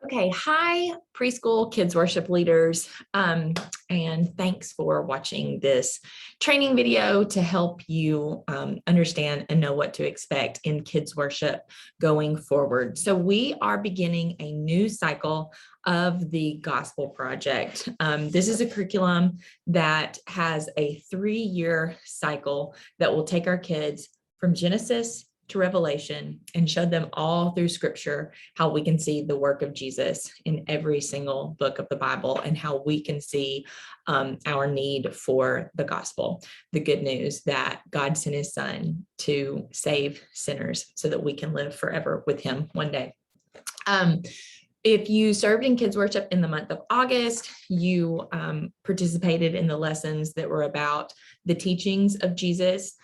Okay, hi, preschool kids worship leaders, and thanks for watching this training video to help you understand and know what to expect in kids worship going forward. So we are beginning a new cycle of the Gospel Project. This is a curriculum that has a 3-year cycle that will take our kids from Genesis to Revelation and show them all through scripture how we can see the work of Jesus in every single book of the Bible and how we can see our need for the gospel, the good news that God sent his son to save sinners so that we can live forever with him one day. If you served in kids worship in the month of August, you participated in the lessons that were about the teachings of Jesus.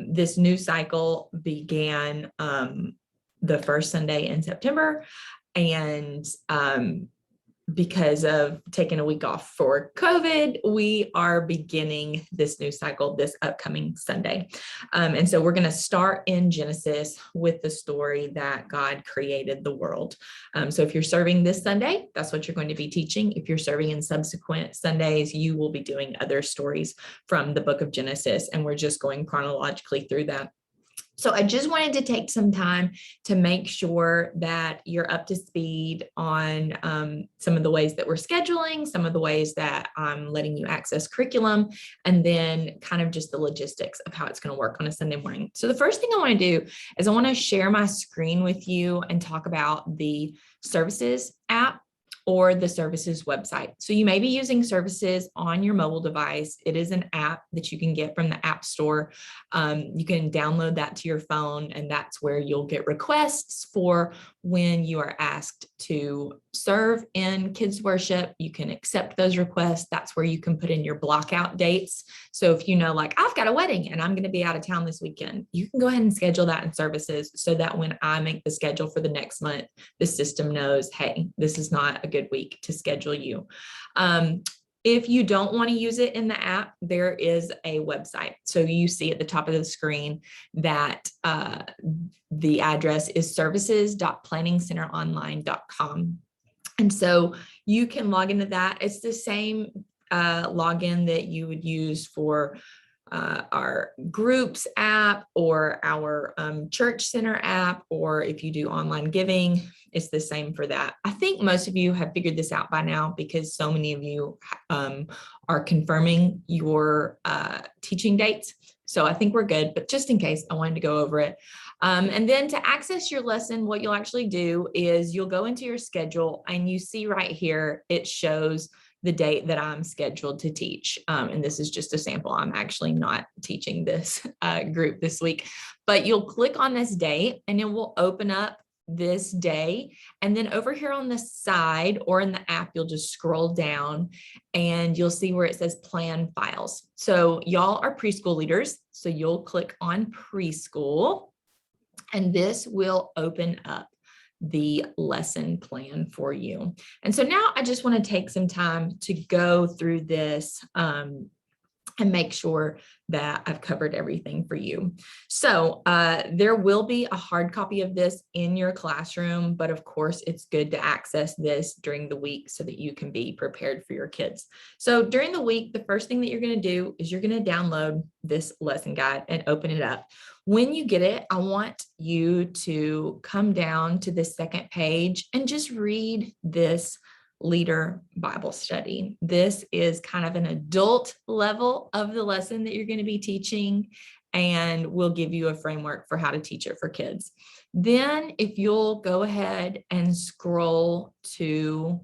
This new cycle began the first Sunday in September, and because of taking a week off for COVID, we are beginning this new cycle this upcoming Sunday. And so we're going to start in Genesis with the story that God created the world. So if you're serving this Sunday, that's what you're going to be teaching. If you're serving in subsequent Sundays, you will be doing other stories from the book of Genesis, and we're just going chronologically through that. So I just wanted to take some time to make sure that you're up to speed on some of the ways that we're scheduling, some of the ways that I'm letting you access curriculum, and then kind of just the logistics of how it's going to work on a Sunday morning. So the first thing I want to do is I want to share my screen with you and talk about the Services app or the Services website. So you may be using Services on your mobile device. It is an app that you can get from the App Store. You can download that to your phone, and that's where you'll get requests for when you are asked to serve in kids worship. You can accept those requests. That's where you can put in your blockout dates. So if you know, like, I've got a wedding and I'm going to be out of town this weekend, you can go ahead and schedule that in Services so that when I make the schedule for the next month, the system knows, hey, this is not a good week to schedule you. If you don't want to use it in the app, there is a website. So you see at the top of the screen that the address is services.planningcenteronline.com. And so you can log into that. It's the same login that you would use for our groups app or our church center app, or if you do online giving, it's the same for that. I think most of you have figured this out by now because so many of you are confirming your teaching dates. So I think we're good, but just in case, I wanted to go over it. And then to access your lesson, what you'll actually do is you'll go into your schedule and you see right here, it shows the date that I'm scheduled to teach. And this is just a sample. I'm actually not teaching this group this week, but you'll click on this date and it will open up this day. And then over here on the side or in the app, you'll just scroll down and you'll see where it says plan files. So y'all are preschool leaders. So you'll click on preschool and this will open up the lesson plan for you. And so now I just want to take some time to go through this and make sure that I've covered everything for you. So there will be a hard copy of this in your classroom, but of course it's good to access this during the week so that you can be prepared for your kids. So during the week, the first thing that you're going to do is you're going to download this lesson guide and open it up. When you get it, I want you to come down to the second page and just read this leader Bible study. This is kind of an adult level of the lesson that you're going to be teaching, and we'll give you a framework for how to teach it for kids. Then if you'll go ahead and scroll to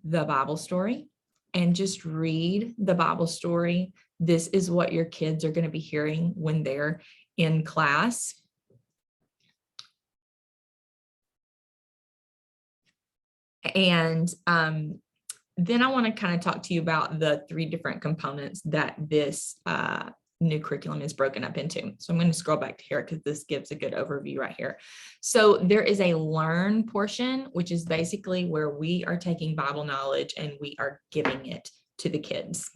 the Bible story and just read the Bible story, this is what your kids are going to be hearing when they're in class. And then I want to kind of talk to you about the 3 different components that this new curriculum is broken up into. So I'm going to scroll back to here because this gives a good overview right here. So there is a learn portion, which is basically where we are taking Bible knowledge and we are giving it to the kids.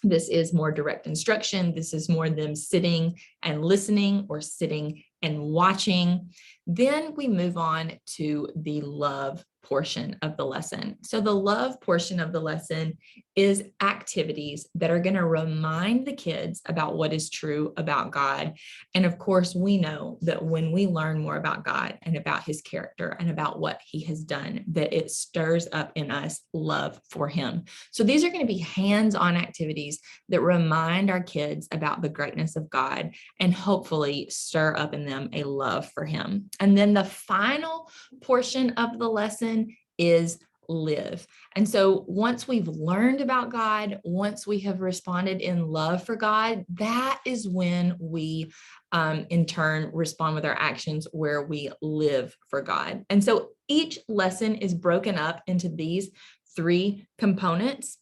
This is more direct instruction. This is more them sitting and listening or sitting and watching. Then we move on to the love portion of the lesson. So the love portion of the lesson is activities that are going to remind the kids about what is true about God. And of course, we know that when we learn more about God and about his character and about what he has done, that it stirs up in us love for him. So these are going to be hands-on activities that remind our kids about the greatness of God and hopefully stir up in them a love for him. And then the final portion of the lesson is live. And so once we've learned about God, once we have responded in love for God, that is when we in turn respond with our actions where we live for God. And so each lesson is broken up into these 3 components.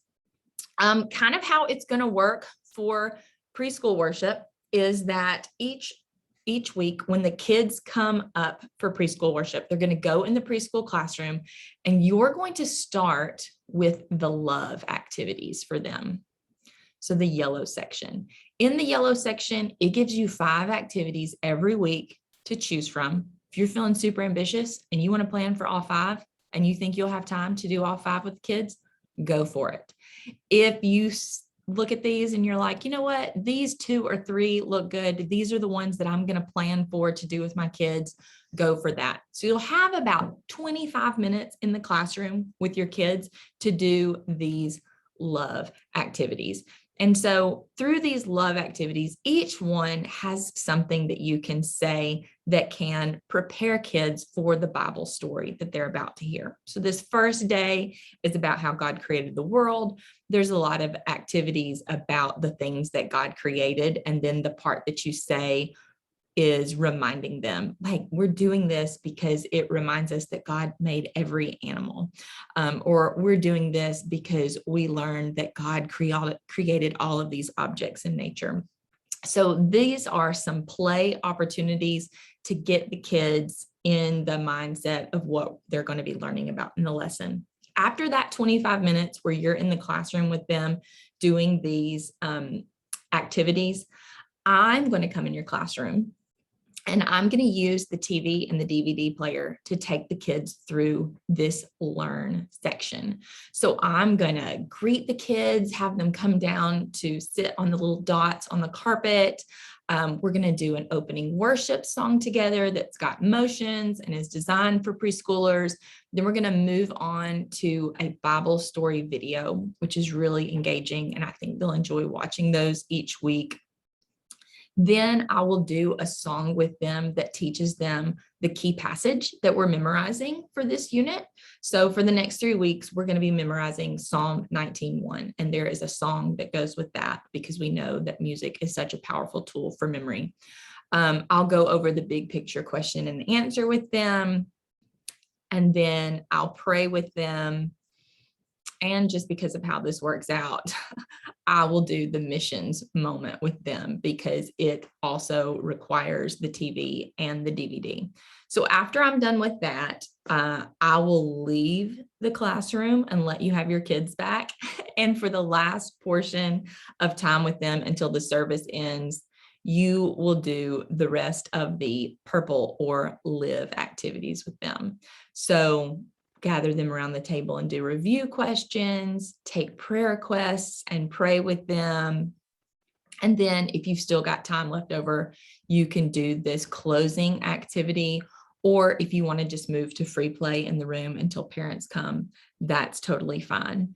Kind of how it's going to work for preschool worship is that each week when the kids come up for preschool worship, they're going to go in the preschool classroom and you're going to start with the love activities for them. So the yellow section. In the yellow section, it gives you 5 activities every week to choose from. If you're feeling super ambitious and you want to plan for all 5 and you think you'll have time to do all 5 with the kids, go for it. If you look at these and you're like, you know what, these 2 or 3 look good. These are the ones that I'm going to plan for to do with my kids. Go for that. So you'll have about 25 minutes in the classroom with your kids to do these love activities. And so through these love activities, each one has something that you can say that can prepare kids for the Bible story that they're about to hear. So this first day is about how God created the world. There's a lot of activities about the things that God created. And then the part that you say is reminding them, like, we're doing this because it reminds us that God made every animal, or we're doing this because we learned that God created all of these objects in nature. So these are some play opportunities to get the kids in the mindset of what they're going to be learning about in the lesson. After that 25 minutes where you're in the classroom with them doing these activities, I'm going to come in your classroom and I'm going to use the TV and the DVD player to take the kids through this learn section. So I'm going to greet the kids, have them come down to sit on the little dots on the carpet. We're going to do an opening worship song together that's got motions and is designed for preschoolers. Then we're going to move on to a Bible story video, which is really engaging. And I think they'll enjoy watching those each week. Then I will do a song with them that teaches them the key passage that we're memorizing for this unit. So for the next 3 weeks, we're going to be memorizing Psalm 19:1. And there is a song that goes with that because we know that music is such a powerful tool for memory. I'll go over the big picture question and answer with them. And then I'll pray with them. And just because of how this works out, I will do the missions moment with them because it also requires the TV and the DVD. So after I'm done with that, I will leave the classroom and let you have your kids back. And for the last portion of time with them until the service ends, you will do the rest of the purple or live activities with them. So gather them around the table and do review questions, take prayer requests and pray with them. And then if you've still got time left over, you can do this closing activity, or if you want to just move to free play in the room until parents come, that's totally fine.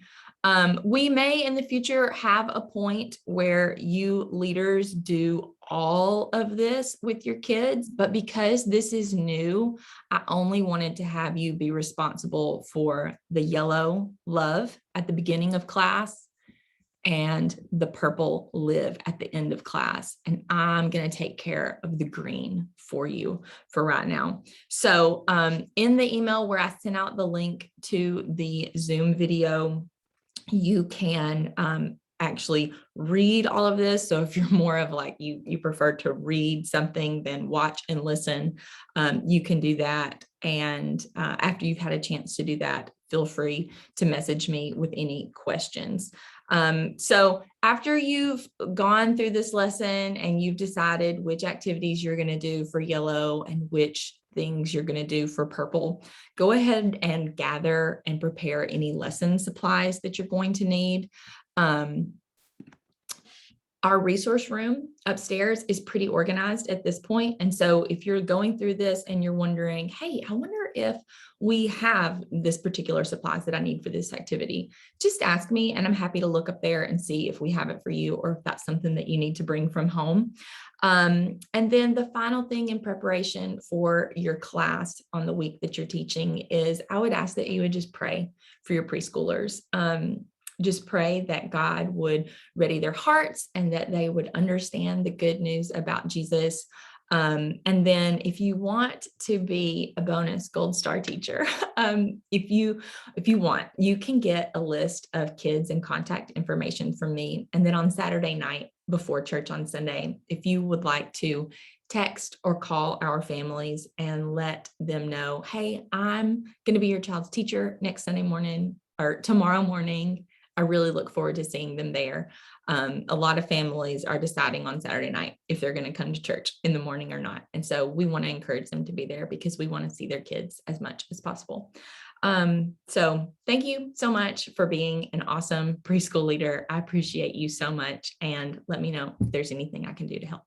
We may in the future have a point where you leaders do all of this with your kids, but because this is new, I only wanted to have you be responsible for the yellow love at the beginning of class and the purple live at the end of class. And I'm going to take care of the green for you for right now. So in the email where I sent out the link to the Zoom video, you can actually read all of this. So if you're more of like you prefer to read something than watch and listen, you can do that. And after you've had a chance to do that, feel free to message me with any questions. So after you've gone through this lesson and you've decided which activities you're going to do for yellow and which things you're going to do for Purple, go ahead and gather and prepare any lesson supplies that you're going to need. Our resource room upstairs is pretty organized at this point. And so if you're going through this and you're wondering, hey, I wonder if we have this particular supplies that I need for this activity, just ask me and I'm happy to look up there and see if we have it for you or if that's something that you need to bring from home. And then the final thing in preparation for your class on the week that you're teaching is I would ask that you would just pray for your preschoolers. Just pray that God would ready their hearts and that they would understand the good news about Jesus. And then if you want to be a bonus gold star teacher, if you want, you can get a list of kids and contact information from me. And then on Saturday night before church on Sunday, if you would like to text or call our families and let them know, hey, I'm going to be your child's teacher next Sunday morning or tomorrow morning. I really look forward to seeing them there. A lot of families are deciding on Saturday night if they're going to come to church in the morning or not. And so we want to encourage them to be there because we want to see their kids as much as possible. So thank you so much for being an awesome preschool leader. I appreciate you so much. And let me know if there's anything I can do to help.